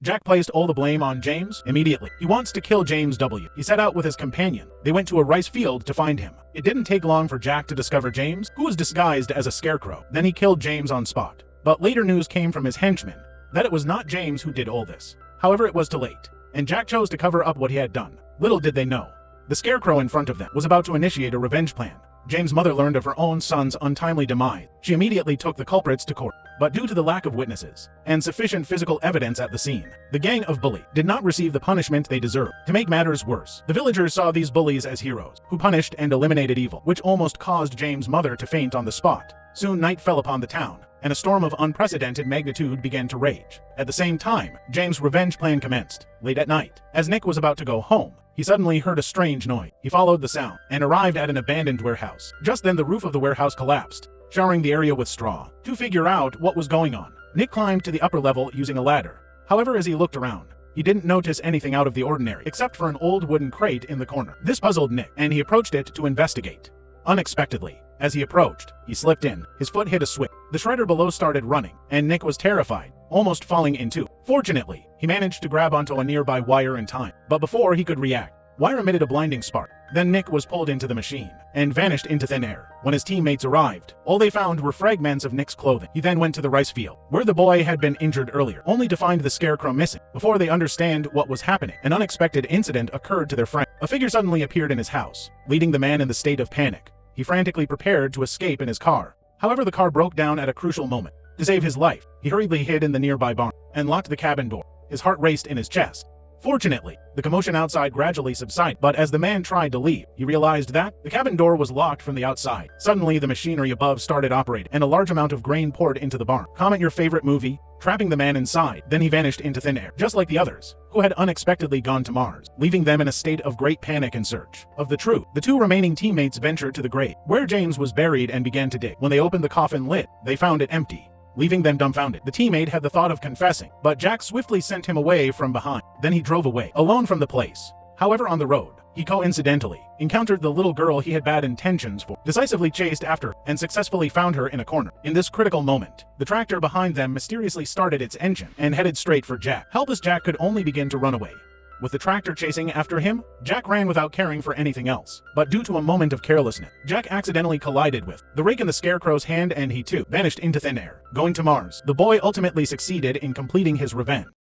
Jack placed all the blame on James immediately. He wants to kill James W. He set out with his companion. They went to a rice field to find him. It didn't take long for Jack to discover James, who was disguised as a scarecrow. Then he killed James on spot. But later news came from his henchmen that it was not James who did all this. However, it was too late, and Jack chose to cover up what he had done. Little did they know, the scarecrow in front of them was about to initiate a revenge plan. James' mother learned of her own son's untimely demise. She immediately took the culprits to court. But due to the lack of witnesses and sufficient physical evidence at the scene, the gang of bullies did not receive the punishment they deserved. To make matters worse, the villagers saw these bullies as heroes who punished and eliminated evil, which almost caused James' mother to faint on the spot. Soon night fell upon the town, and a storm of unprecedented magnitude began to rage. At the same time, James' revenge plan commenced. Late at night, as Nick was about to go home, he suddenly heard a strange noise. He followed the sound and arrived at an abandoned warehouse. Just then the roof of the warehouse collapsed, showering the area with straw. To figure out what was going on, Nick climbed to the upper level using a ladder. However, as he looked around, he didn't notice anything out of the ordinary except for an old wooden crate in the corner. This puzzled Nick, and he approached it to investigate. Unexpectedly, as he approached, he slipped in. His foot hit a switch. The shredder below started running, and Nick was terrified, almost falling into. Fortunately, he managed to grab onto a nearby wire in time. But before he could react, wire emitted a blinding spark. Then Nick was pulled into the machine and vanished into thin air. When his teammates arrived, all they found were fragments of Nick's clothing. He then went to the rice field, where the boy had been injured earlier, only to find the scarecrow missing. Before they understand what was happening, an unexpected incident occurred to their friend. A figure suddenly appeared in his house, leading the man in the state of panic. He frantically prepared to escape in his car. However, the car broke down at a crucial moment. To save his life, he hurriedly hid in the nearby barn and locked the cabin door. His heart raced in his chest. Fortunately, the commotion outside gradually subsided, but as the man tried to leave, he realized that the cabin door was locked from the outside. Suddenly, the machinery above started operating, and a large amount of grain poured into the barn. Comment your favorite movie, trapping the man inside. Then he vanished into thin air, just like the others, who had unexpectedly gone to Mars, leaving them in a state of great panic in search of the truth. The two remaining teammates ventured to the grave, where James was buried, and began to dig. When they opened the coffin lid, they found it empty, leaving them dumbfounded. The teammate had the thought of confessing, but Jack swiftly sent him away from behind. Then he drove away, alone from the place. However, on the road, he coincidentally encountered the little girl he had bad intentions for, decisively chased after, and successfully found her in a corner. In this critical moment, the tractor behind them mysteriously started its engine and headed straight for Jack. Helpless Jack could only begin to run away. With the tractor chasing after him, Jack ran without caring for anything else. But due to a moment of carelessness, Jack accidentally collided with the rake in the scarecrow's hand, and he too vanished into thin air, going to Mars. The boy ultimately succeeded in completing his revenge.